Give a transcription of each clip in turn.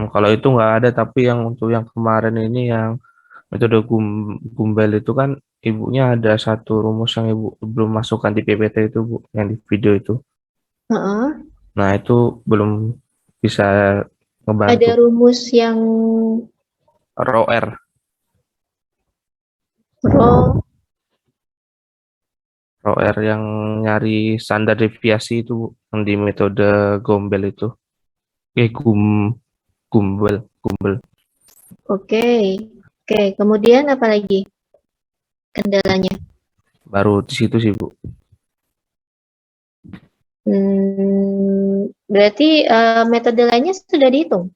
Kalau itu nggak ada, tapi yang untuk yang kemarin ini yang metode Gumbel itu kan ibunya ada satu rumus yang ibu belum masukkan di PPT itu bu, yang di video itu. Heeh. Nah itu belum bisa ngebantu. Ada rumus yang ROR, ro, ROR yang nyari standar deviasi itu Bu, yang di metode Gombel itu. Gum, Gumbel, Gumbel. oke. Oke, kemudian apa lagi kendalanya? Baru di situ sih Bu. Berarti metode lainnya sudah dihitung?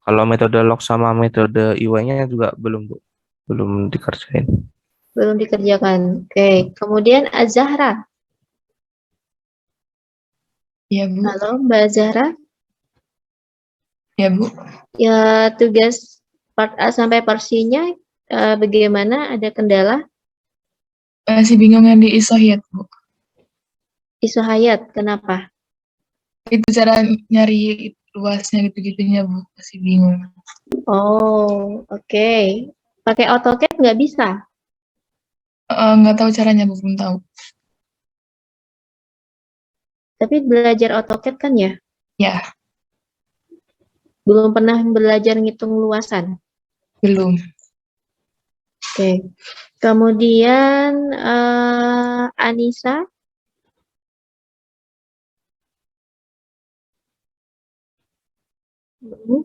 Kalau metode log sama metode IW-nya juga belum Bu, belum dikerjain. Belum dikerjakan. Oke, kemudian Azahra. Ya, Bu. Halo, Mbak Zahra. Ya, Bu. Ya, tugas part A sampai part C-nya bagaimana? Ada kendala? Masih bingung yang di isohiyat, Bu. Isohayat, kenapa? Itu cara nyari luasnya gitu-gitunya, Bu. Masih bingung. Oh, oke. Pakai AutoCAD nggak bisa? Nggak tahu caranya, Bu. Belum tahu. Tapi belajar AutoCAD kan ya? Ya, Belum pernah belajar ngitung luasan. belum. Oke. Kemudian Anissa. Hmm,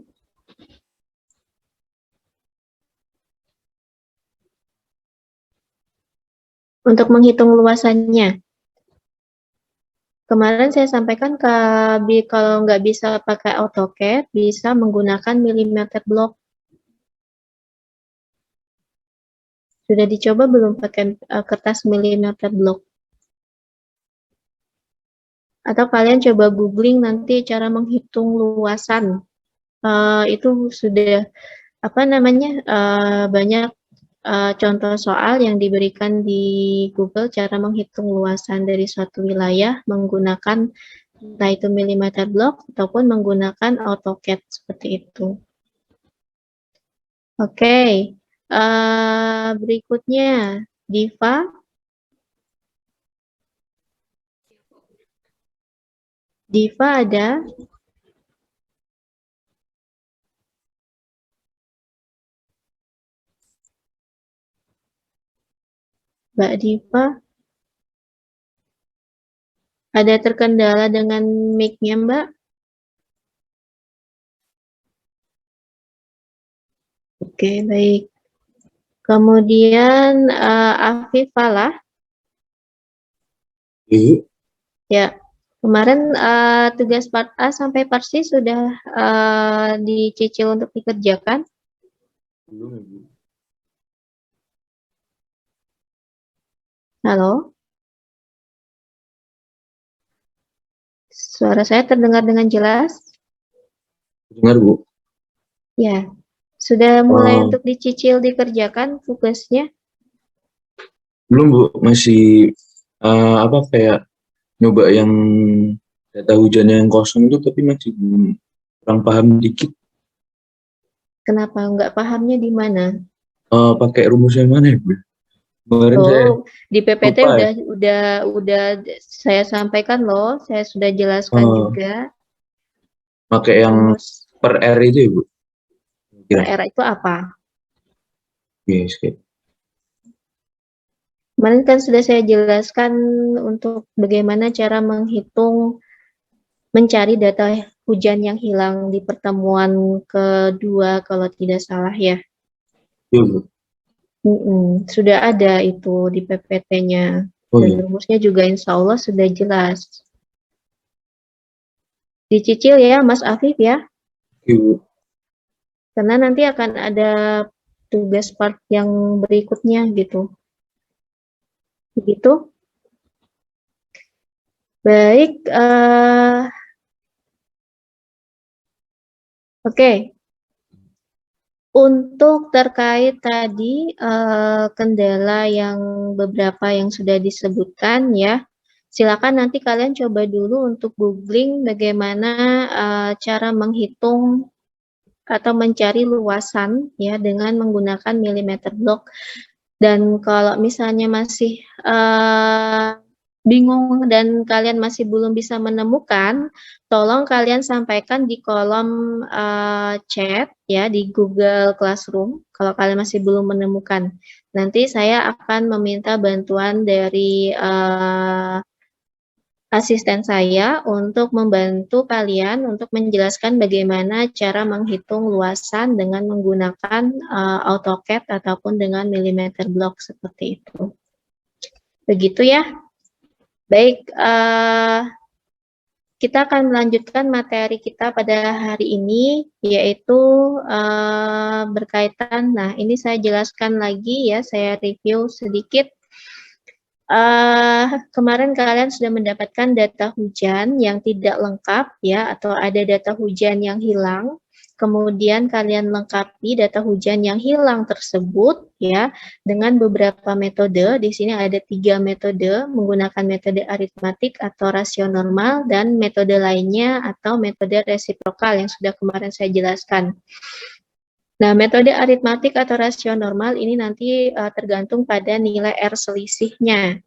untuk menghitung luasannya. Kemarin saya sampaikan kalau nggak bisa pakai AutoCAD, bisa menggunakan millimeter block. Sudah dicoba belum pakai kertas millimeter block? Atau kalian coba googling nanti cara menghitung luasan. Itu sudah apa namanya banyak contoh soal yang diberikan di Google cara menghitung luasan dari suatu wilayah menggunakan entah itu millimeter block ataupun menggunakan AutoCAD seperti itu. Oke, berikutnya Diva. Diva ada? Mbak Diva? Ada terkendala dengan mic-nya Mbak? Oke, baik. Kemudian Afifalah. Ibu, Ya, kemarin tugas part A sampai part C sudah dicicil untuk dikerjakan. belum Ibu. Halo, suara saya terdengar dengan jelas? Dengar Bu. Ya, sudah mulai Oh, untuk dicicil dikerjakan tugasnya? belum Bu, masih apa kayak nyoba yang data hujan yang kosong itu tapi masih kurang paham dikit. Kenapa nggak pahamnya di mana? Pakai rumus yang mana ya Bu? Kemarin saya Oh, di PPT lupa ya. udah saya sampaikan loh, saya sudah jelaskan Eh, juga pakai yang rumus per R itu ya Bu. per Kira. era itu apa. Yes, okay. Kemarin kan sudah saya jelaskan untuk bagaimana cara mencari data hujan yang hilang di pertemuan kedua kalau tidak salah ya. Iya Bu. Sudah ada itu di PPT-nya Oh dan iya. rumusnya juga insya Allah sudah jelas. Dicicil ya Mas Afif ya, Iya Bu. karena nanti akan ada tugas part yang berikutnya gitu. Begitu. Baik, oke. Untuk terkait tadi kendala yang beberapa yang sudah disebutkan ya, Silakan nanti kalian coba dulu untuk googling bagaimana cara menghitung atau mencari luasan ya dengan menggunakan milimeter block. Dan kalau misalnya masih bingung dan kalian masih belum bisa menemukan, tolong kalian sampaikan di kolom chat ya di Google Classroom kalau kalian masih belum menemukan. Nanti saya akan meminta bantuan dari asisten saya untuk membantu kalian untuk menjelaskan bagaimana cara menghitung luasan dengan menggunakan AutoCAD ataupun dengan millimeter block seperti itu. Begitu ya. Baik, kita akan melanjutkan materi kita pada hari ini, yaitu berkaitan, nah ini saya jelaskan lagi ya, saya review sedikit. Kemarin kalian sudah mendapatkan data hujan yang tidak lengkap ya, atau ada data hujan yang hilang. Kemudian kalian lengkapi data hujan yang hilang tersebut ya dengan beberapa metode. Di sini ada 3 metode, menggunakan metode aritmatik atau rasio normal dan metode lainnya atau metode resiprokal yang sudah kemarin saya jelaskan. Nah, metode aritmatik atau rasio normal ini nanti tergantung pada nilai R selisihnya.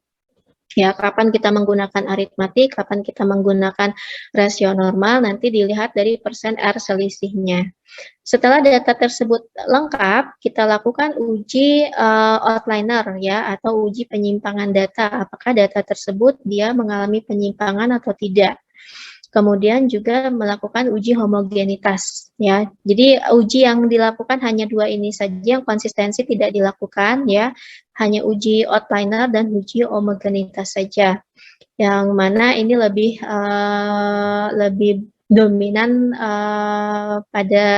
Ya, kapan kita menggunakan aritmatik, kapan kita menggunakan rasio normal, nanti dilihat dari persen R selisihnya. Setelah data tersebut lengkap, kita lakukan uji outliner ya, atau uji penyimpangan data. Apakah data tersebut dia mengalami penyimpangan atau tidak. Kemudian juga melakukan uji homogenitas ya. Jadi uji yang dilakukan hanya 2 ini saja, yang konsistensi tidak dilakukan ya. Hanya uji outliner dan uji homogenitas saja. Yang mana ini lebih dominan pada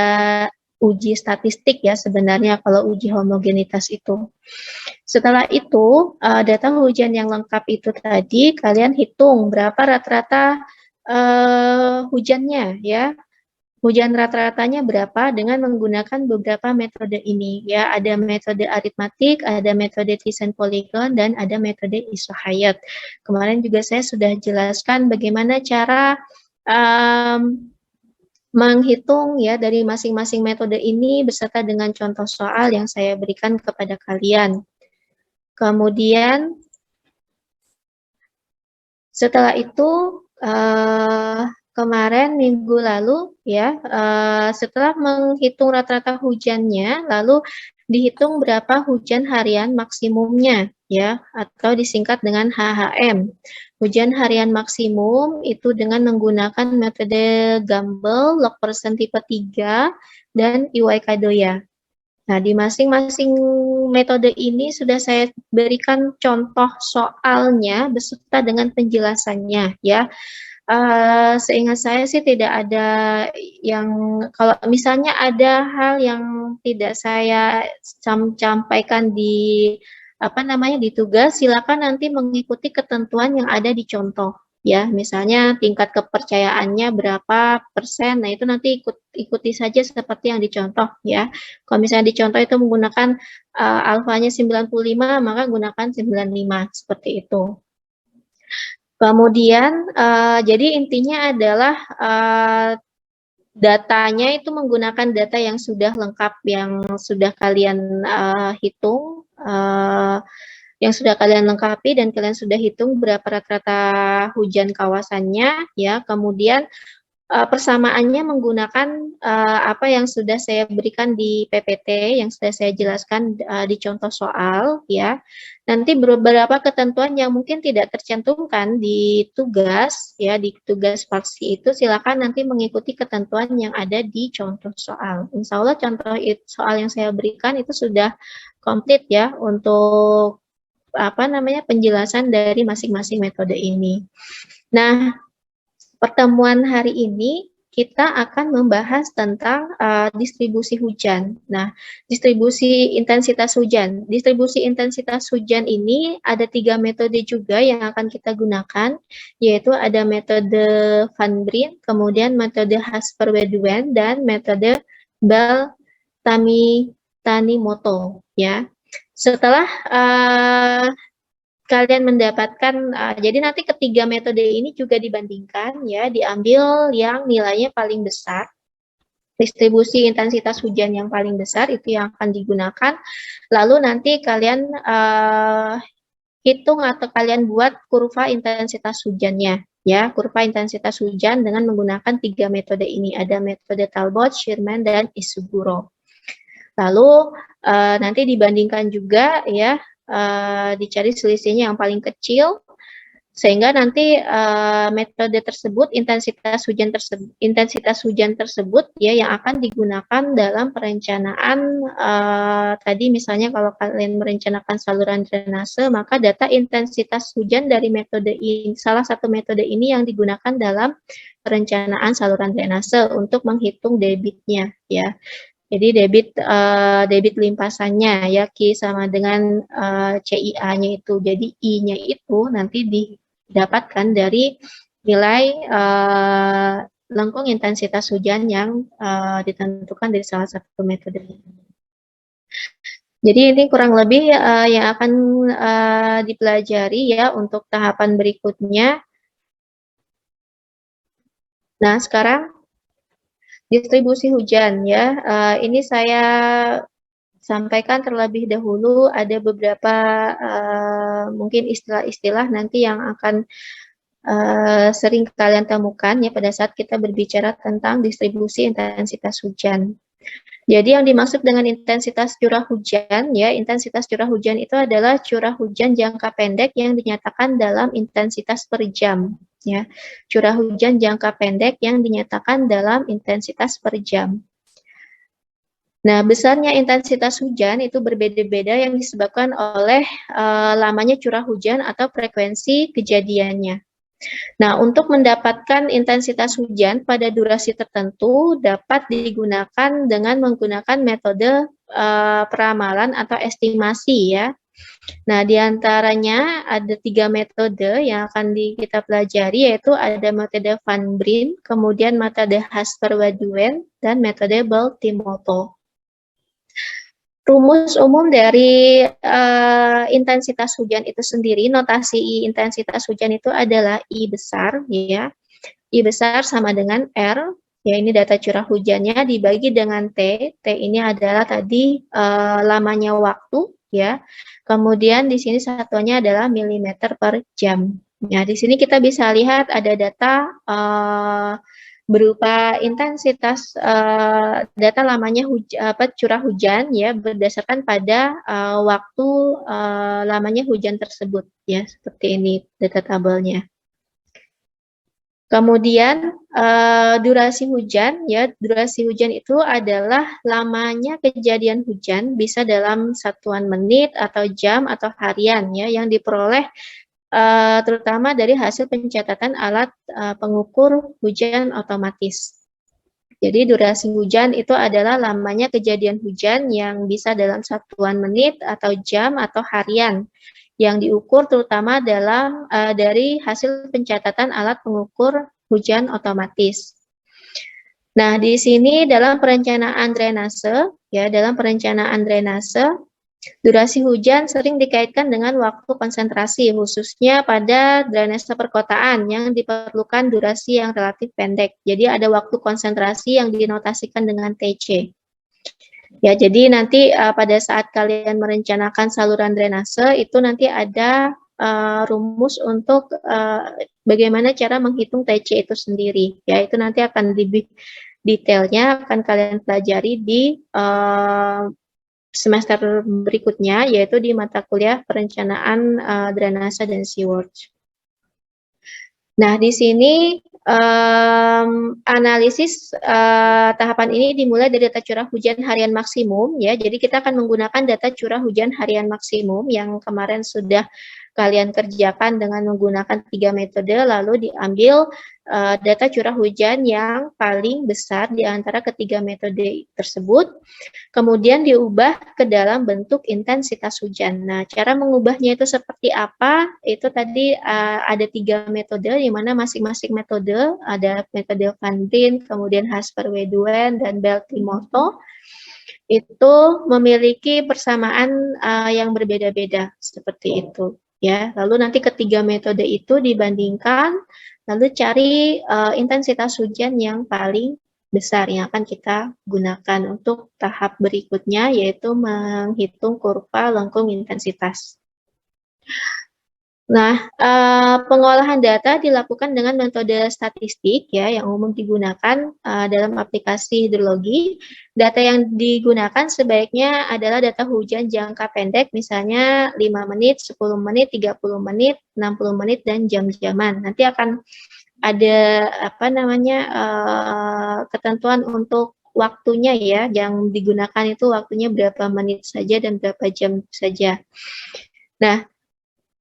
uji statistik ya sebenarnya kalau uji homogenitas itu. Setelah itu, data hujan yang lengkap itu tadi kalian hitung berapa rata-rata hujannya ya, hujan rata-ratanya berapa dengan menggunakan beberapa metode ini ya, ada metode aritmatik, ada metode Thiessen-Polygon, dan ada metode isohayat. Kemarin juga saya sudah jelaskan bagaimana cara menghitung ya dari masing-masing metode ini beserta dengan contoh soal yang saya berikan kepada kalian. Kemudian setelah itu kemarin minggu lalu ya, setelah menghitung rata-rata hujannya, lalu dihitung berapa hujan harian maksimumnya ya, atau disingkat dengan HHM. Hujan harian maksimum itu dengan menggunakan metode Gumbel, log persen tipe 3, dan EY Kadoya. Nah, di masing-masing metode ini sudah saya berikan contoh soalnya beserta dengan penjelasannya ya. Seingat saya sih tidak ada yang, kalau misalnya ada hal yang tidak saya sampaikan di di tugas, silakan nanti mengikuti ketentuan yang ada di contoh ya. Misalnya tingkat kepercayaannya berapa persen, nah itu nanti ikuti saja seperti yang dicontoh ya. Kalau misalnya dicontoh itu menggunakan alfanya 95, maka gunakan 95 seperti itu. Kemudian, jadi intinya adalah datanya itu menggunakan data yang sudah lengkap, yang sudah kalian hitung, yang sudah kalian lengkapi dan kalian sudah hitung berapa rata-rata hujan kawasannya, ya. Kemudian persamaannya menggunakan apa yang sudah saya berikan di PPT, yang sudah saya jelaskan di contoh soal, ya. Nanti beberapa ketentuan yang mungkin tidak tercantumkan di tugas, ya, di tugas faksi itu silakan nanti mengikuti ketentuan yang ada di contoh soal. Insya Allah contoh soal yang saya berikan itu sudah komplit ya untuk penjelasan dari masing-masing metode ini. Nah, pertemuan hari ini kita akan membahas tentang distribusi hujan. Nah, distribusi intensitas hujan. Distribusi intensitas hujan ini ada 3 metode juga yang akan kita gunakan, yaitu ada metode Van Brien, kemudian metode Hasper-Weduen, dan metode Bell-Tanimoto. Ya, setelah kalian mendapatkan, jadi nanti ketiga metode ini juga dibandingkan ya, diambil yang nilainya paling besar. Distribusi intensitas hujan yang paling besar itu yang akan digunakan. Lalu nanti kalian hitung atau kalian buat kurva intensitas hujannya. Ya, kurva intensitas hujan dengan menggunakan 3 metode ini. Ada metode Talbot, Sherman, dan Isuguro. Lalu nanti dibandingkan juga ya, dicari selisihnya yang paling kecil, sehingga nanti metode tersebut, intensitas hujan tersebut ya yang akan digunakan dalam perencanaan tadi misalnya kalau kalian merencanakan saluran drainase, maka data intensitas hujan dari metode ini, salah satu metode ini yang digunakan dalam perencanaan saluran drainase untuk menghitung debitnya ya. Jadi debit limpasannya ya Q sama dengan CIA-nya itu. Jadi I-nya itu nanti didapatkan dari nilai lengkung intensitas hujan yang ditentukan dari salah satu metode. Jadi ini kurang lebih yang akan dipelajari ya untuk tahapan berikutnya. Nah, sekarang distribusi hujan ya. Ini saya sampaikan terlebih dahulu ada beberapa mungkin istilah-istilah nanti yang akan sering kalian temukan ya pada saat kita berbicara tentang distribusi intensitas hujan. Jadi yang dimaksud dengan intensitas curah hujan ya, intensitas curah hujan itu adalah curah hujan jangka pendek yang dinyatakan dalam intensitas per jam ya. Curah hujan jangka pendek yang dinyatakan dalam intensitas per jam. Nah, besarnya intensitas hujan itu berbeda-beda yang disebabkan oleh lamanya curah hujan atau frekuensi kejadiannya. Nah, untuk mendapatkan intensitas hujan pada durasi tertentu dapat digunakan dengan menggunakan metode peramalan atau estimasi ya. Nah, diantaranya ada 3 metode yang akan kita pelajari, yaitu ada metode Van Brien, kemudian metode Hasper-Waduen, dan metode Bell-Timoto. Rumus umum dari intensitas hujan itu sendiri, notasi intensitas hujan itu adalah I besar, ya. I besar sama dengan R, ya ini data curah hujannya dibagi dengan T. T ini adalah tadi lamanya waktu, ya. Kemudian di sini satuannya adalah milimeter per jam. Nah, di sini kita bisa lihat ada data berupa intensitas data lamanya curah hujan ya berdasarkan pada waktu lamanya hujan tersebut ya, seperti ini data tabelnya. Kemudian durasi hujan ya, durasi hujan itu adalah lamanya kejadian hujan bisa dalam satuan menit atau jam atau harian ya yang diperoleh terutama dari hasil pencatatan alat pengukur hujan otomatis. Jadi durasi hujan itu adalah lamanya kejadian hujan yang bisa dalam satuan menit atau jam atau harian yang diukur terutama dalam dari hasil pencatatan alat pengukur hujan otomatis. Nah, di sini dalam perencanaan drainase ya, dalam perencanaan drainase durasi hujan sering dikaitkan dengan waktu konsentrasi, khususnya pada drainase perkotaan yang diperlukan durasi yang relatif pendek. Jadi ada waktu konsentrasi yang dinotasikan dengan TC. Ya, jadi nanti pada saat kalian merencanakan saluran drainase itu nanti ada rumus untuk bagaimana cara menghitung TC itu sendiri. Ya, itu nanti akan lebih detailnya akan kalian pelajari di semester berikutnya, yaitu di mata kuliah perencanaan drainase dan seaworks. Nah, di sini analisis tahapan ini dimulai dari data curah hujan harian maksimum, ya. Jadi kita akan menggunakan data curah hujan harian maksimum yang kemarin sudah kalian kerjakan dengan menggunakan 3 metode, lalu diambil data curah hujan yang paling besar di antara ketiga metode tersebut, kemudian diubah ke dalam bentuk intensitas hujan. Nah, cara mengubahnya itu seperti apa? Itu tadi ada 3 metode, di mana masing-masing metode, ada metode Van Brien, kemudian Hasper-Waduen, dan Bell-Timoto, itu memiliki persamaan yang berbeda-beda, seperti itu. ya. Lalu nanti ketiga metode itu dibandingkan, lalu cari intensitas hujan yang paling besar yang akan kita gunakan untuk tahap berikutnya, yaitu menghitung kurva lengkung intensitas. Nah, pengolahan data dilakukan dengan metode statistik ya, yang umum digunakan dalam aplikasi hidrologi. Data yang digunakan sebaiknya adalah data hujan jangka pendek, misalnya 5 menit, 10 menit, 30 menit, 60 menit, dan jam-jaman. Nanti akan ada ketentuan untuk waktunya ya, yang digunakan itu waktunya berapa menit saja dan berapa jam saja. Nah,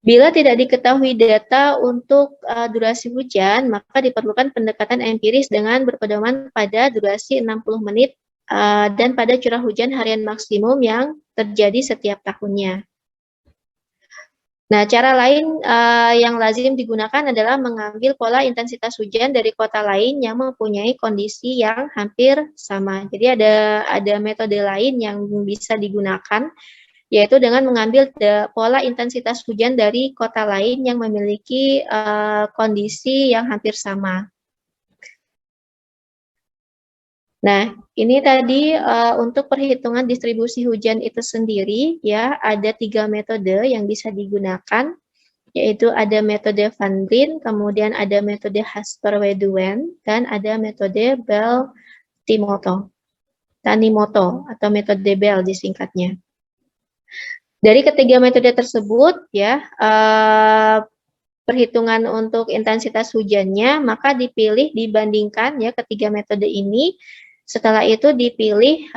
bila tidak diketahui data untuk durasi hujan, maka diperlukan pendekatan empiris dengan berpedoman pada durasi 60 menit dan pada curah hujan harian maksimum yang terjadi setiap tahunnya. Nah, cara lain yang lazim digunakan adalah mengambil pola intensitas hujan dari kota lain yang mempunyai kondisi yang hampir sama. Jadi ada metode lain yang bisa digunakan, yaitu dengan mengambil pola intensitas hujan dari kota lain yang memiliki kondisi yang hampir sama. Nah, ini tadi untuk perhitungan distribusi hujan itu sendiri, ya, ada 3 metode yang bisa digunakan, yaitu ada metode Van Rijn, kemudian ada metode Hasper-Weduwen, dan ada metode Bell-Tanimoto, atau metode Bell disingkatnya. Dari ketiga metode tersebut, ya, perhitungan untuk intensitas hujannya, maka dibandingkan ya ketiga metode ini. Setelah itu dipilih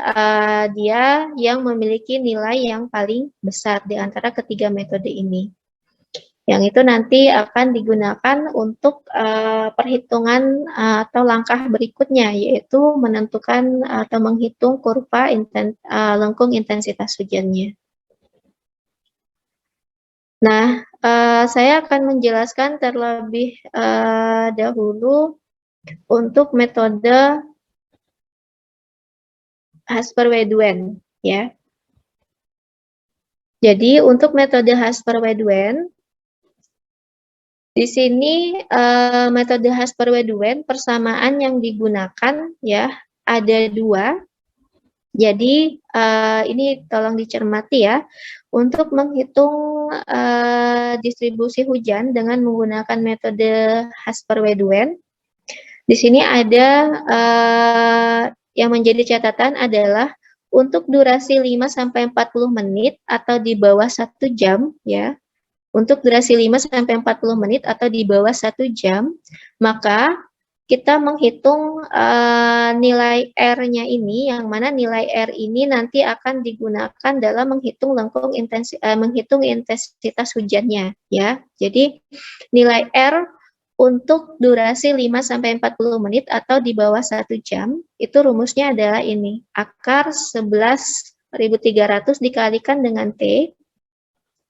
dia yang memiliki nilai yang paling besar di antara ketiga metode ini. Yang itu nanti akan digunakan untuk perhitungan atau langkah berikutnya, yaitu menentukan atau menghitung kurva lengkung intensitas hujannya. Nah, saya akan menjelaskan terlebih dahulu untuk metode Hasper-Weduwen, ya. Jadi untuk metode Hasper-Weduwen, di sini metode Hasper-Weduwen persamaan yang digunakan ya ada 2. Jadi ini tolong dicermati ya. Untuk menghitung distribusi hujan dengan menggunakan metode Hasper-Weduwen, di sini ada yang menjadi catatan adalah untuk durasi 5-40 menit atau di bawah 1 jam, ya. Untuk durasi 5-40 menit atau di bawah 1 jam, maka kita menghitung nilai R-nya ini, yang mana nilai R ini nanti akan digunakan dalam menghitung intensitas hujannya, ya. Jadi nilai R untuk durasi 5-40 menit atau di bawah 1 jam, itu rumusnya adalah ini, akar 11.300 dikalikan dengan T.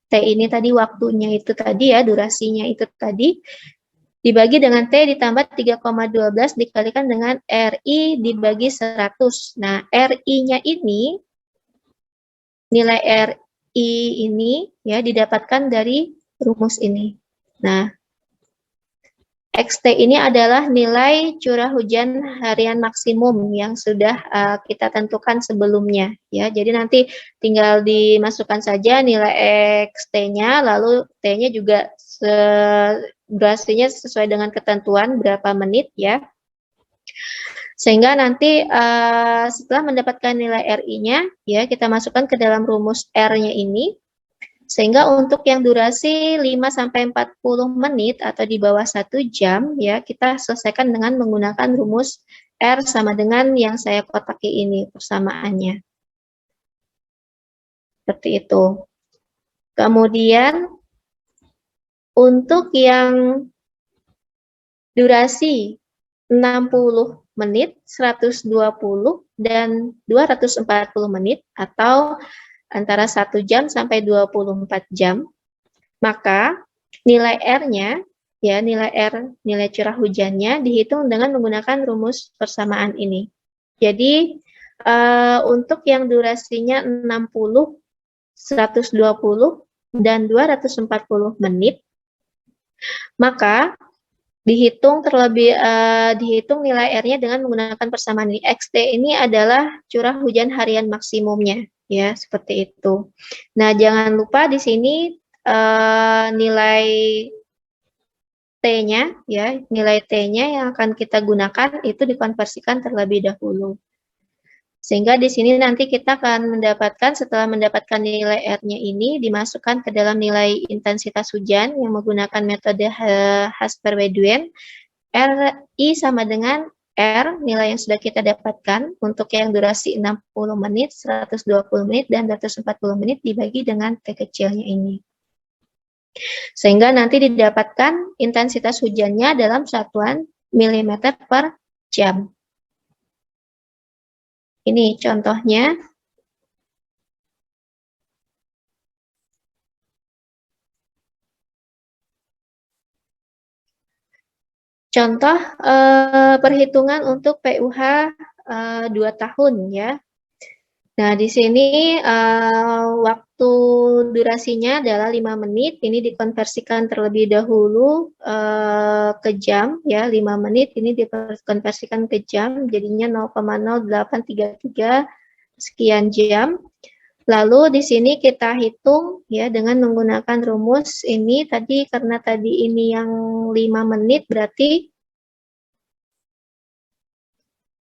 T ini tadi waktunya itu tadi ya, durasinya itu tadi, dibagi dengan T ditambah 3,12 dikalikan dengan RI dibagi 100. Nah, RI-nya ini, nilai RI ini ya didapatkan dari rumus ini. Nah, XT ini adalah nilai curah hujan harian maksimum yang sudah kita tentukan sebelumnya, ya. Jadi nanti tinggal dimasukkan saja nilai XT-nya, lalu T-nya juga durasinya sesuai dengan ketentuan berapa menit, ya. Sehingga nanti setelah mendapatkan nilai RI-nya, ya, kita masukkan ke dalam rumus R-nya ini. Sehingga untuk yang durasi 5-40 menit atau di bawah 1 jam, ya, kita selesaikan dengan menggunakan rumus R sama dengan yang saya kotaki ini persamaannya. Seperti itu. Kemudian untuk yang durasi 60 menit, 120 dan 240 menit atau antara 1 jam sampai 24 jam, maka nilai R-nya, ya, nilai curah hujannya dihitung dengan menggunakan rumus persamaan ini. Jadi untuk yang durasinya 60, 120 dan 240 menit, maka dihitung nilai R-nya dengan menggunakan persamaan ini. XT ini adalah curah hujan harian maksimumnya, ya, seperti itu. Nah, jangan lupa di sini nilai T-nya, ya, nilai T-nya yang akan kita gunakan itu dikonversikan terlebih dahulu. Sehingga di sini nanti kita akan mendapatkan, setelah mendapatkan nilai R-nya ini, dimasukkan ke dalam nilai intensitas hujan yang menggunakan metode Hasper-Weduen. RI sama dengan R, nilai yang sudah kita dapatkan, untuk yang durasi 60 menit, 120 menit, dan 240 menit dibagi dengan T kecilnya ini. Sehingga nanti didapatkan intensitas hujannya dalam satuan milimeter per jam. Ini contohnya. Contoh perhitungan untuk PUH 2 tahun, ya. Nah, di sini waktu durasinya adalah 5 menit. Ini dikonversikan terlebih dahulu ke jam, ya. 5 menit ini dikonversikan ke jam, jadinya 0,0833 sekian jam. Lalu di sini kita hitung, ya, dengan menggunakan rumus ini tadi, karena tadi ini yang 5 menit, berarti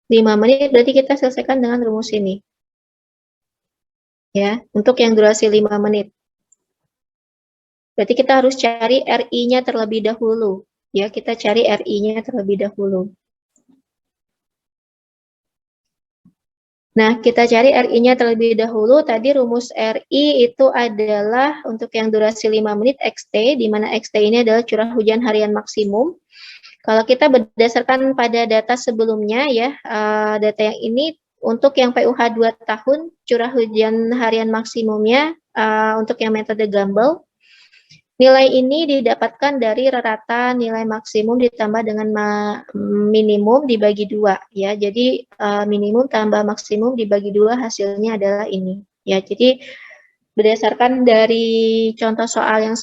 5 menit berarti kita selesaikan dengan rumus ini. Ya, untuk yang durasi 5 menit. Berarti kita harus cari RI-nya terlebih dahulu. Ya, kita cari RI-nya terlebih dahulu. Nah, kita cari RI-nya terlebih dahulu. Tadi rumus RI itu adalah untuk yang durasi 5 menit XT, di mana XT ini adalah curah hujan harian maksimum. Kalau kita berdasarkan pada data sebelumnya, ya, data yang ini untuk yang PUH 2 tahun, curah hujan harian maksimumnya untuk yang metode Gumbel, nilai ini didapatkan dari rata nilai maksimum ditambah dengan minimum dibagi 2, ya. Jadi minimum tambah maksimum dibagi 2 hasilnya adalah ini, ya. Jadi berdasarkan dari contoh soal yang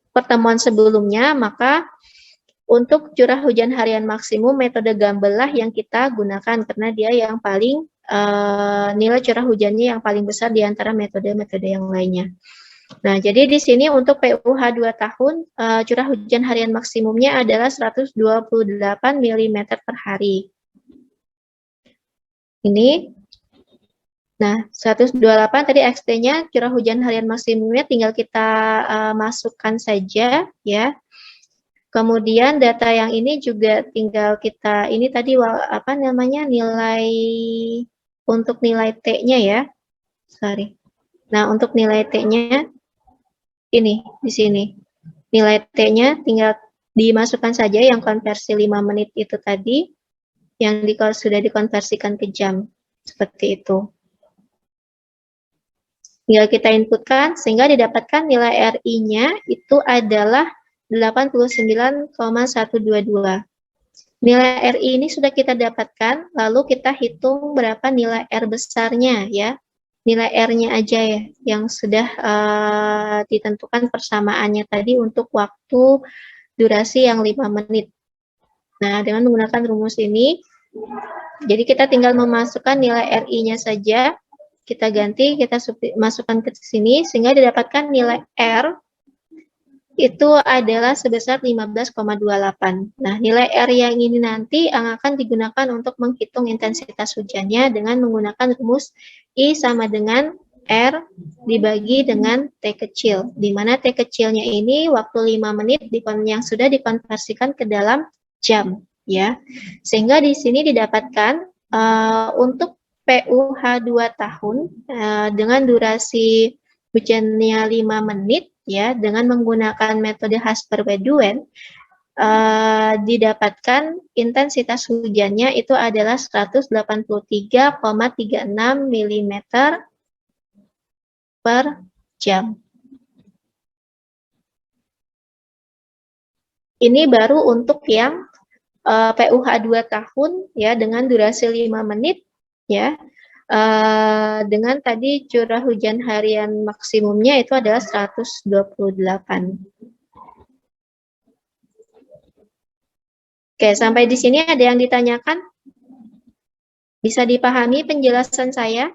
pertemuan sebelumnya, maka untuk curah hujan harian maksimum metode Gumbel lah yang kita gunakan, karena dia yang paling nilai curah hujannya yang paling besar di antara metode-metode yang lainnya. Nah, jadi di sini untuk PUH 2 tahun, curah hujan harian maksimumnya adalah 128 mm per hari. Ini. Nah, 128 tadi XT-nya, curah hujan harian maksimumnya tinggal kita masukkan saja, ya. Kemudian data yang ini juga tinggal kita, ini tadi apa namanya, nilai untuk nilai T-nya, ya. Sorry. Nah, untuk nilai T-nya ini di sini. Nilai T-nya tinggal dimasukkan saja yang konversi 5 menit itu tadi, yang sudah dikonversikan ke jam. Seperti itu. Tinggal kita inputkan sehingga didapatkan nilai RI-nya itu adalah 89,122. Nilai RI ini sudah kita dapatkan, lalu kita hitung berapa nilai R besarnya, ya. Nilai R-nya aja, ya, yang sudah ditentukan persamaannya tadi untuk waktu durasi yang 5 menit. Nah, dengan menggunakan rumus ini, jadi kita tinggal memasukkan nilai RI-nya saja, kita ganti, kita masukkan ke sini, sehingga didapatkan nilai R itu adalah sebesar 15,28. Nah, nilai R yang ini nanti akan digunakan untuk menghitung intensitas hujannya dengan menggunakan rumus I sama dengan R dibagi dengan T kecil, di mana T kecilnya ini waktu 5 menit yang sudah dikonversikan ke dalam jam, ya. Sehingga di sini didapatkan untuk PUH 2 tahun dengan durasi hujannya 5 menit, ya, dengan menggunakan metode Hasper-Weduen, didapatkan intensitas hujannya itu adalah 183,36 mm per jam. Ini baru untuk yang PUH 2 tahun, ya, dengan durasi 5 menit, ya. Dengan tadi curah hujan harian maksimumnya itu adalah 128. Oke, sampai di sini ada yang ditanyakan? Bisa dipahami penjelasan saya?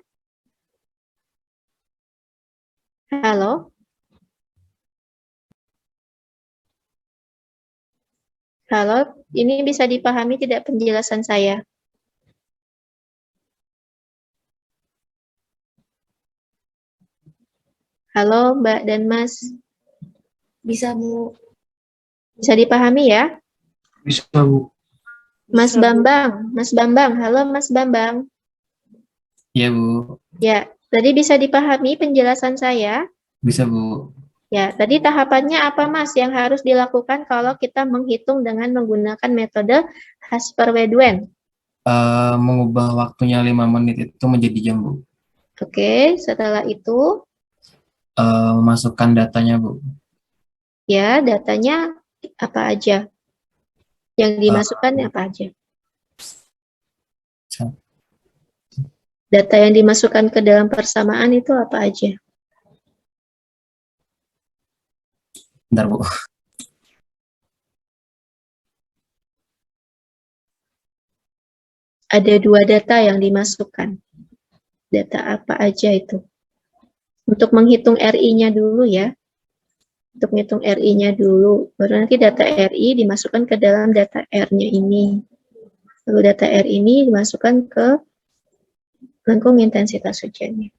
Halo? Halo, ini bisa dipahami tidak penjelasan saya? Halo, Mbak dan Mas. Bisa, Bu. Bisa dipahami ya? Bisa, Bu. Mas Bisa, Bu. Bambang, halo Mas Bambang. Iya, Bu. Ya, tadi bisa dipahami penjelasan saya? Bisa, Bu. Ya, tadi tahapannya apa Mas yang harus dilakukan kalau kita menghitung dengan menggunakan metode Hasper-Wedwen? Mengubah waktunya 5 menit itu menjadi jam, Bu. Oke, setelah itu, Memasukkan datanya, Bu. ya datanya apa aja? Yang dimasukkan apa aja? Data yang dimasukkan ke dalam persamaan itu apa aja? Bentar, Bu. Ada 2 data yang dimasukkan. Data apa aja itu? Untuk menghitung RI-nya dulu ya. Untuk menghitung RI-nya dulu. Baru nanti data RI dimasukkan ke dalam data R-nya ini. Lalu data R ini dimasukkan ke lengkung intensitas hujannya.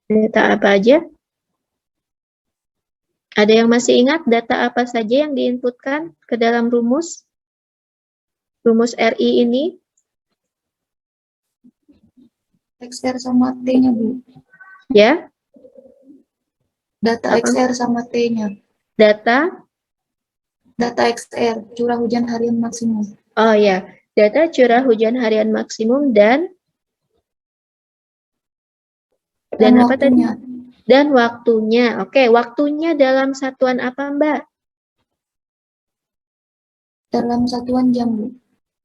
Data apa aja? Ada yang masih ingat data apa saja yang diinputkan ke dalam rumus? Rumus RI ini? XR sama T-nya, Bu. Ya, Data Apa? XR sama T-nya. data, Data XR, curah hujan harian maksimum. oh ya, data curah hujan harian maksimum dan apa tadi? waktunya. Dan waktunya. Oke, waktunya dalam satuan apa, Mbak? Dalam satuan jam, Bu.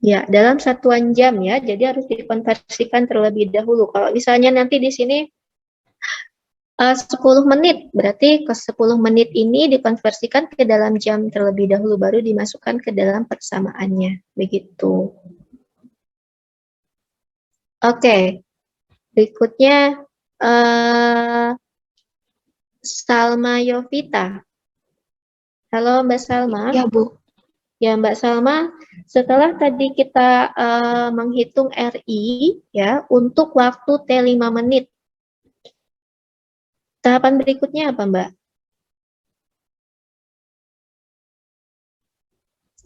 Ya, dalam satuan jam ya. Jadi harus dikonversikan terlebih dahulu. Kalau misalnya nanti di sini 10 menit, berarti ke 10 menit ini dikonversikan ke dalam jam terlebih dahulu, baru dimasukkan ke dalam persamaannya. Begitu. Oke, berikutnya Salma Yovita. Halo Mbak Salma. Ya, Bu. Ya Mbak Salma, setelah tadi kita menghitung RI ya untuk waktu T5 menit. Tahapan berikutnya apa Mbak?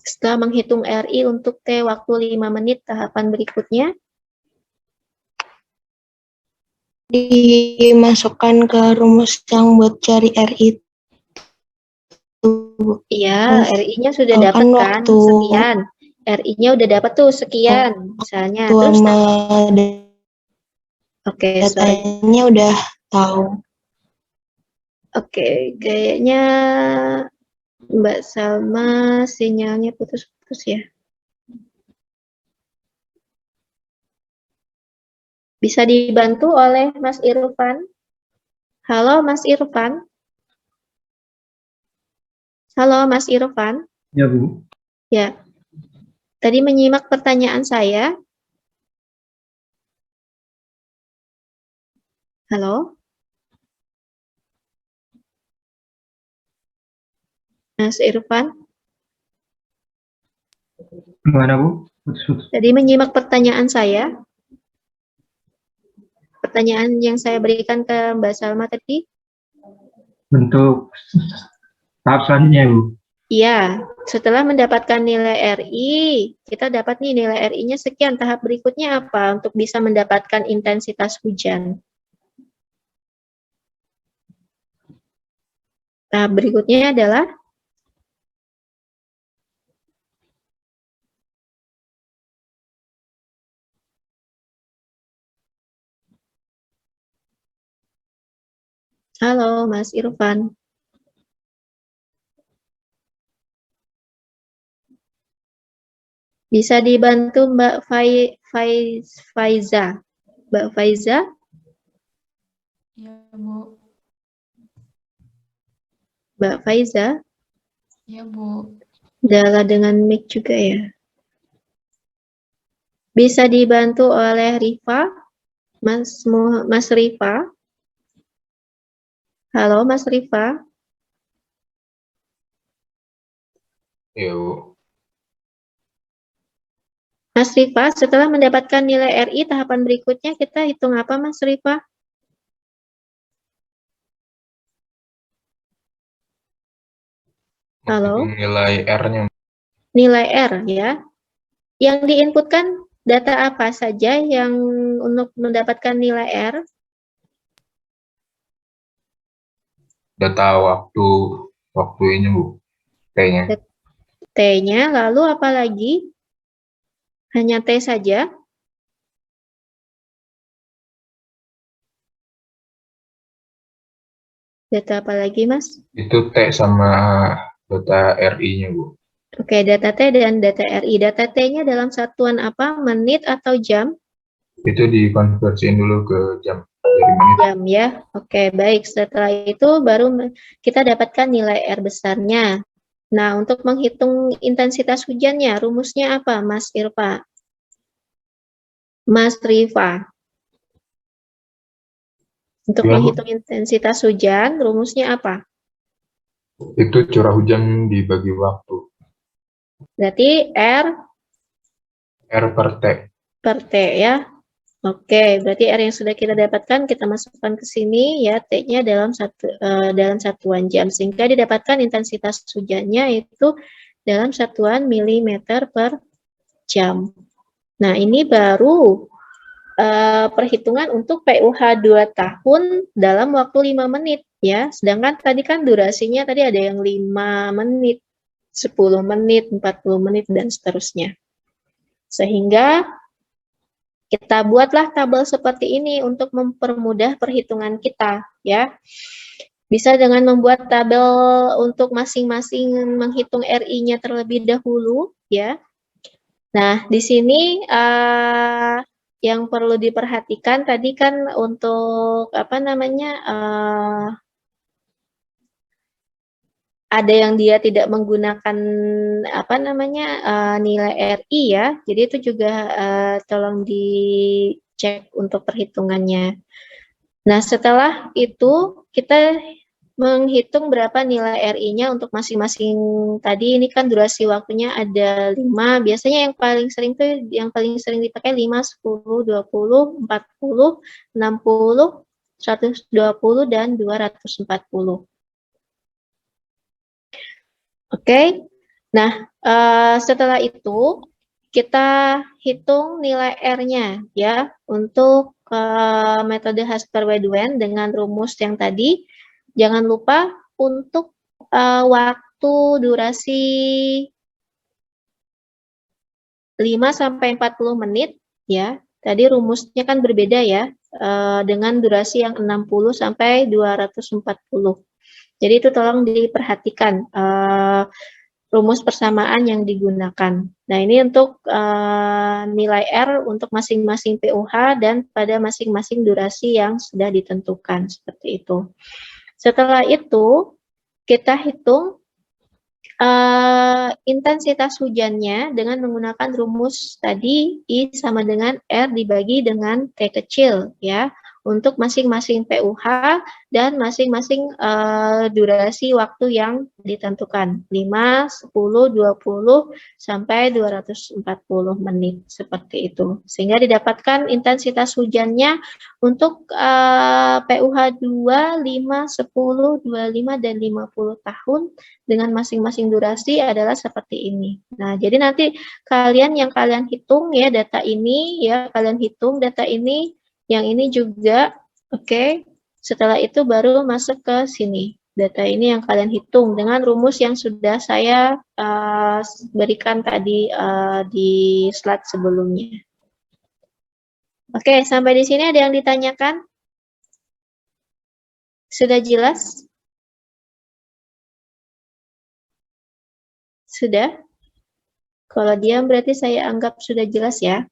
Setelah menghitung RI untuk T waktu 5 menit, tahapan berikutnya? Dimasukkan ke rumus yang buat cari RI. Iya, RI-nya sudah Kan dapat kan? waktu- Sekian. RI-nya udah dapat tuh sekian, misalnya. Tua Terus, sama oke, sorry. datanya udah tahu. Oke, kayaknya Mbak Salma sinyalnya putus-putus ya. Bisa dibantu oleh Mas Irfan? Halo Mas Irfan? Halo Mas Irfan? Ya, Bu. Ya. Tadi menyimak pertanyaan saya. Halo? Mas Irfan? Gimana, Bu? Putus-putus. Tadi menyimak pertanyaan saya. Pertanyaan yang saya berikan ke Mbak Salma tadi. Bentuk tahap selanjutnya, Bu. Iya, setelah mendapatkan nilai RI, kita dapat nih nilai RI-nya sekian. Tahap berikutnya apa untuk bisa mendapatkan intensitas hujan? Tahap berikutnya adalah halo Mas Irfan. Bisa dibantu Mbak Faiza. Mbak Faiza, Iya, Bu. Mbak Faiza, Iya, Bu. nyala dengan mic juga ya. Bisa dibantu oleh Rifa, Mas Rifa. Halo Mas Rifa. Iya, Bu. Mas Rifa, setelah mendapatkan nilai RI, tahapan berikutnya kita hitung apa Mas Rifa? Halo? Menghitung nilai R-nya. Nilai R ya. Yang diinputkan data apa saja yang untuk mendapatkan nilai R? Data waktu ini, Bu. T-nya. T-nya, lalu apa lagi? Hanya T saja? Data apa lagi, Mas? Itu T sama data RI-nya, Bu. Oke, data T dan data RI. Data T-nya dalam satuan apa? Menit atau jam? Itu dikonversiin dulu ke jam. Dari menit. Jam ya. Oke, baik. Setelah itu baru kita dapatkan nilai R besarnya. Nah, untuk menghitung intensitas hujannya, rumusnya apa, Mas Irfa? Mas Rifa. Untuk Gimana, Bu? menghitung intensitas hujan, rumusnya apa? Itu curah hujan dibagi waktu. Berarti R R per T. per T ya. Oke, berarti R yang sudah kita dapatkan kita masukkan ke sini ya, T-nya dalam satuan jam sehingga didapatkan intensitas hujannya itu dalam satuan milimeter per jam. Nah, ini baru perhitungan untuk PUH 2 tahun dalam waktu 5 menit ya. Sedangkan tadi kan durasinya tadi ada yang 5 menit, 10 menit, 40 menit dan seterusnya. Sehingga kita buatlah tabel seperti ini untuk mempermudah perhitungan kita ya. Bisa dengan membuat tabel untuk masing-masing menghitung RI-nya terlebih dahulu ya. Nah, di sini yang perlu diperhatikan tadi kan untuk apa namanya ada yang dia tidak menggunakan apa namanya nilai RI ya. Jadi itu juga tolong dicek untuk perhitungannya. Nah, setelah itu kita menghitung berapa nilai RI-nya untuk masing-masing tadi. Ini kan durasi waktunya ada 5. Biasanya yang paling sering dipakai 5, 10, 20, 40, 60, 120 dan 240. Oke. Nah, setelah itu kita hitung nilai R-nya ya untuk metode Hasper-Wedgwood dengan rumus yang tadi. Jangan lupa untuk waktu durasi 5 sampai 40 menit ya. Tadi rumusnya kan berbeda ya dengan durasi yang 60 sampai 240. Jadi itu tolong diperhatikan rumus persamaan yang digunakan. Nah, ini untuk nilai R untuk masing-masing PUH dan pada masing-masing durasi yang sudah ditentukan seperti itu. Setelah itu, kita hitung intensitas hujannya dengan menggunakan rumus tadi I sama dengan R dibagi dengan T kecil ya untuk masing-masing PUH dan masing-masing durasi waktu yang ditentukan 5, 10, 20 sampai 240 menit seperti itu sehingga didapatkan intensitas hujannya untuk PUH 2, 5, 10, 25 dan 50 tahun dengan masing-masing durasi adalah seperti ini. Nah, jadi nanti kalian hitung ya data ini ya, kalian hitung data ini, yang ini juga, oke. Setelah itu baru masuk ke sini. Data ini yang kalian hitung dengan rumus yang sudah saya berikan tadi di slide sebelumnya. Oke, sampai di sini ada yang ditanyakan? Sudah jelas? Sudah? Kalau diam berarti saya anggap sudah jelas ya.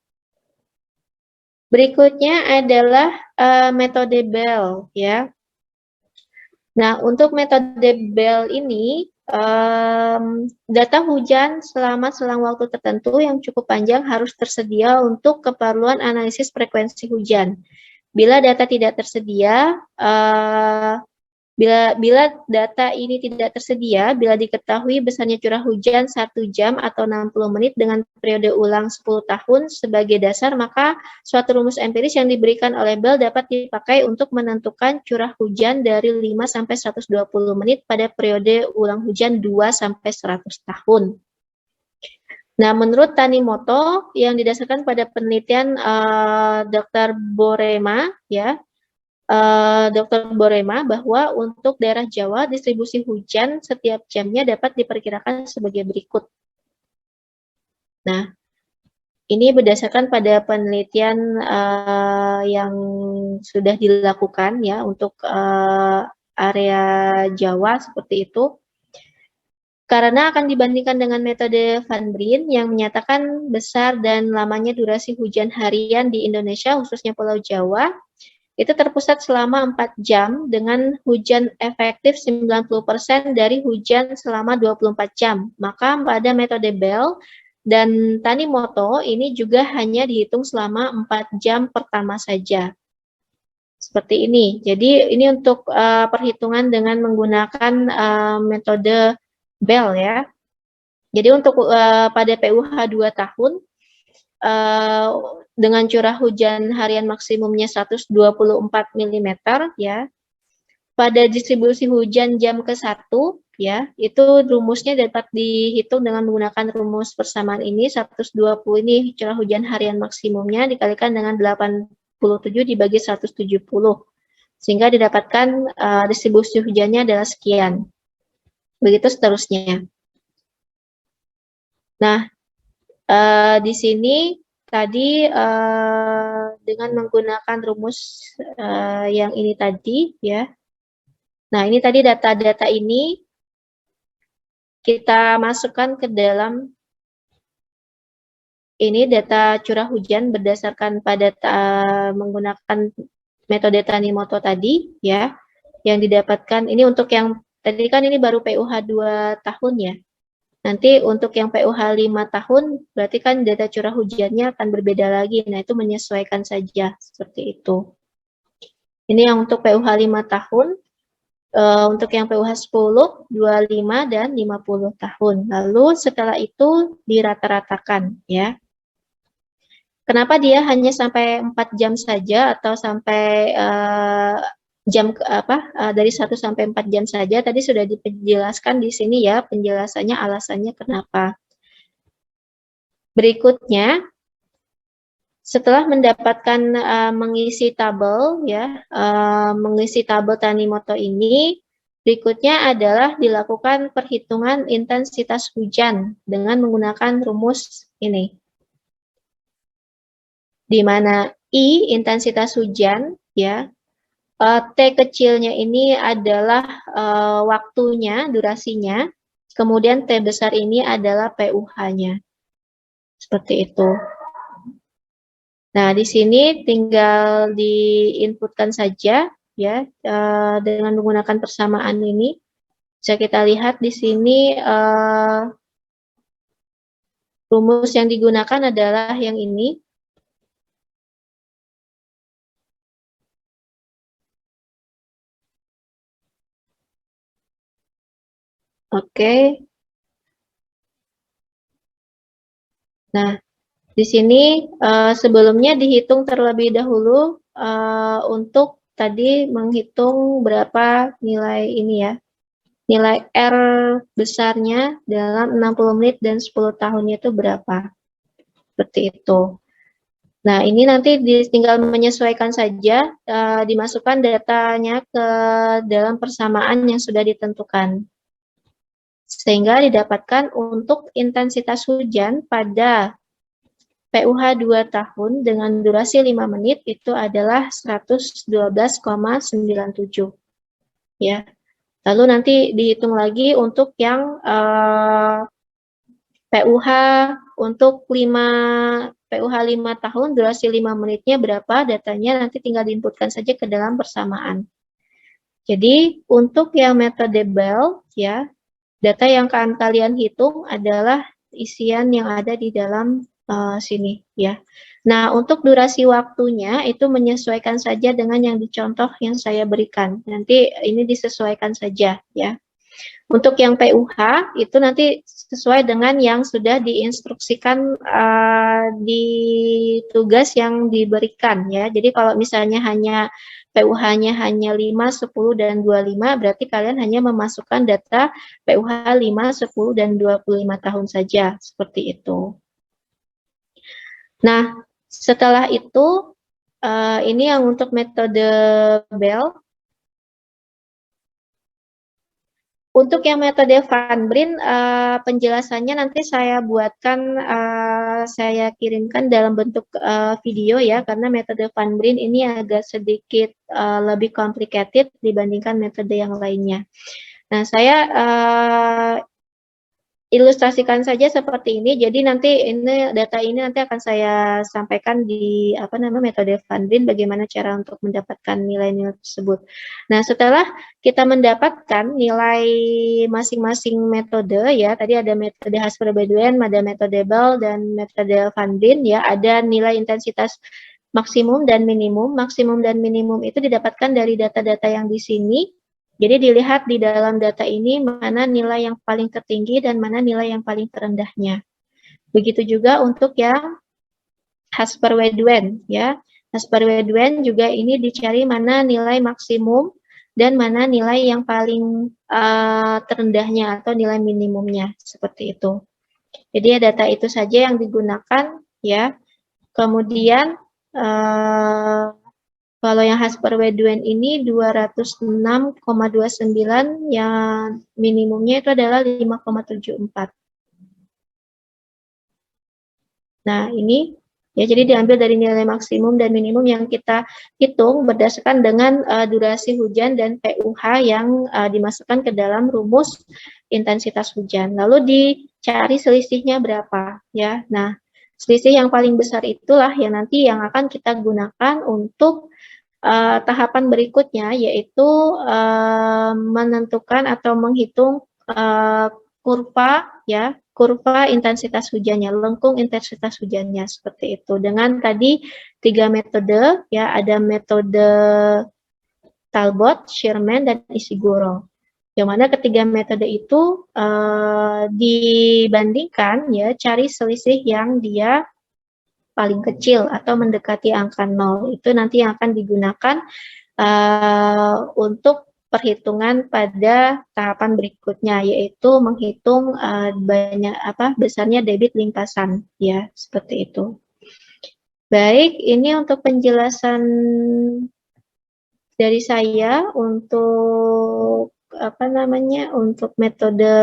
Berikutnya adalah metode Bell ya. Nah, untuk metode Bell ini data hujan selama selang waktu tertentu yang cukup panjang harus tersedia untuk keperluan analisis frekuensi hujan. Bila data tidak tersedia, bila data ini tidak tersedia, bila diketahui besarnya curah hujan 1 jam atau 60 menit dengan periode ulang 10 tahun sebagai dasar, maka suatu rumus empiris yang diberikan oleh Bell dapat dipakai untuk menentukan curah hujan dari 5 sampai 120 menit pada periode ulang hujan 2 sampai 100 tahun. Nah, menurut Tanimoto yang didasarkan pada penelitian Dr. Borema ya, Dr. Borema bahwa untuk daerah Jawa distribusi hujan setiap jamnya dapat diperkirakan sebagai berikut. Nah, ini berdasarkan pada penelitian yang sudah dilakukan ya untuk area Jawa seperti itu. Karena akan dibandingkan dengan metode Van Brien yang menyatakan besar dan lamanya durasi hujan harian di Indonesia khususnya Pulau Jawa itu terpusat selama 4 jam dengan hujan efektif 90% dari hujan selama 24 jam. Maka pada metode Bell dan Tanimoto ini juga hanya dihitung selama 4 jam pertama saja. Seperti ini. Jadi ini untuk perhitungan dengan menggunakan metode Bell ya. Jadi untuk pada PUH 2 tahun, dengan curah hujan harian maksimumnya 124 mm ya. Pada distribusi hujan jam ke-1 ya, itu rumusnya dapat dihitung dengan menggunakan rumus persamaan ini 120 ini curah hujan harian maksimumnya dikalikan dengan 87 dibagi 170. Sehingga didapatkan distribusi hujannya adalah sekian. Begitu seterusnya. Nah, di sini tadi dengan menggunakan rumus yang ini tadi ya. Nah, ini tadi data-data ini kita masukkan ke dalam ini data curah hujan berdasarkan pada menggunakan metode Tanimoto tadi ya. Yang didapatkan ini untuk yang tadi kan ini baru PUH 2 tahun ya. Nanti untuk yang PUH 5 tahun, berarti kan data curah hujannya akan berbeda lagi. Nah, itu menyesuaikan saja, seperti itu. Ini yang untuk PUH 5 tahun. Untuk yang PUH 10, 25, dan 50 tahun. Lalu setelah itu dirata-ratakan, ya. Kenapa dia hanya sampai 4 jam saja atau sampai dari 1 sampai 4 jam saja tadi sudah dijelaskan di sini ya penjelasannya alasannya kenapa. Berikutnya setelah mendapatkan mengisi tabel ya mengisi tabel Tanimoto ini, berikutnya adalah dilakukan perhitungan intensitas hujan dengan menggunakan rumus ini. Di mana I intensitas hujan ya, T kecilnya ini adalah waktunya, durasinya, kemudian T besar ini adalah PUH-nya. Seperti itu. Nah, di sini tinggal diinputkan saja ya dengan menggunakan persamaan ini. Bisa kita lihat di sini rumus yang digunakan adalah yang ini. Oke. Nah, di sini sebelumnya dihitung terlebih dahulu untuk tadi menghitung berapa nilai ini ya. Nilai R besarnya dalam 60 menit dan 10 tahunnya itu berapa. Seperti itu. Nah, ini nanti tinggal menyesuaikan saja, dimasukkan datanya ke dalam persamaan yang sudah ditentukan. Sehingga didapatkan untuk intensitas hujan pada PUH 2 tahun dengan durasi 5 menit itu adalah 112,97. Ya. Lalu nanti dihitung lagi untuk yang PUH untuk PUH 5 tahun, durasi 5 menitnya berapa, datanya nanti tinggal diinputkan saja ke dalam persamaan. Jadi untuk yang metode Bell, ya, data yang akan kalian hitung adalah isian yang ada di dalam sini, ya. Nah, untuk durasi waktunya itu menyesuaikan saja dengan yang dicontoh yang saya berikan. Nanti ini disesuaikan saja, ya. Untuk yang PUH itu nanti sesuai dengan yang sudah diinstruksikan di tugas yang diberikan, ya. Jadi kalau misalnya hanya PUH-nya hanya 5, 10, dan 25, berarti kalian hanya memasukkan data PUH 5, 10, dan 25 tahun saja, seperti itu. Nah, setelah itu, ini yang untuk metode Bell. Untuk yang metode Van Brien, penjelasannya nanti saya buatkan, saya kirimkan dalam bentuk video ya, karena metode Van Brien ini agak sedikit lebih complicated dibandingkan metode yang lainnya. Nah, saya ilustrasikan saja seperti ini. Jadi nanti data ini nanti akan saya sampaikan di metode Van Brien, bagaimana cara untuk mendapatkan nilai-nilai tersebut. Nah, setelah kita mendapatkan nilai masing-masing metode, ya, tadi ada metode Hasper-Bedouin, ada metode Bell, dan metode Van Brien, ya, ada nilai intensitas maksimum dan minimum. Maksimum dan minimum itu didapatkan dari data-data yang di sini. Jadi dilihat di dalam data ini mana nilai yang paling tertinggi dan mana nilai yang paling terendahnya. Begitu juga untuk yang Hasper-Bedouin, ya. Hasper-Bedouin juga ini dicari mana nilai maksimum dan mana nilai yang paling terendahnya atau nilai minimumnya, seperti itu. Jadi data itu saja yang digunakan, ya. Kemudian kalau yang Hasper-Bedouin ini 206,29, yang minimumnya itu adalah 5,74. Nah, ini ya, jadi diambil dari nilai maksimum dan minimum yang kita hitung berdasarkan dengan durasi hujan dan PUH yang dimasukkan ke dalam rumus intensitas hujan. Lalu dicari selisihnya berapa, ya. Nah, selisih yang paling besar itulah yang nanti yang akan kita gunakan untuk tahapan berikutnya, yaitu menentukan atau menghitung kurva, ya, kurva intensitas hujannya, lengkung intensitas hujannya, seperti itu. Dengan tadi 3 metode, ya, ada metode Talbot, Sherman, dan Ishiguro. Yang mana ketiga metode itu dibandingkan, ya, cari selisih yang dia paling kecil atau mendekati angka 0. Itu nanti yang akan digunakan untuk perhitungan pada tahapan berikutnya, yaitu menghitung besarnya debit limpasan, ya, seperti itu. Baik, ini untuk penjelasan dari saya untuk untuk metode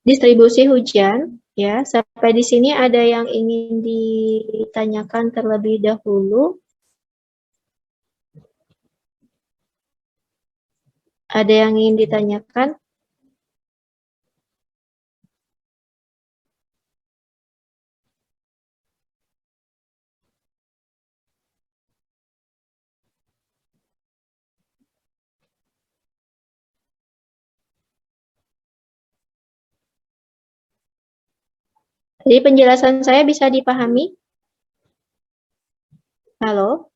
distribusi hujan, ya. Sampai di sini ada yang ingin ditanyakan terlebih dahulu? Ada yang ingin ditanyakan? Jadi penjelasan saya bisa dipahami? Halo?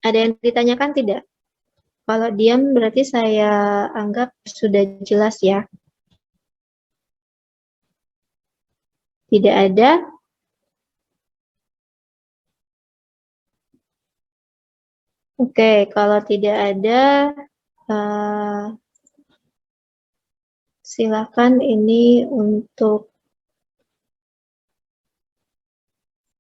Ada yang ditanyakan tidak? Kalau diam berarti saya anggap sudah jelas, ya. Tidak ada? Oke, kalau tidak ada, silakan ini untuk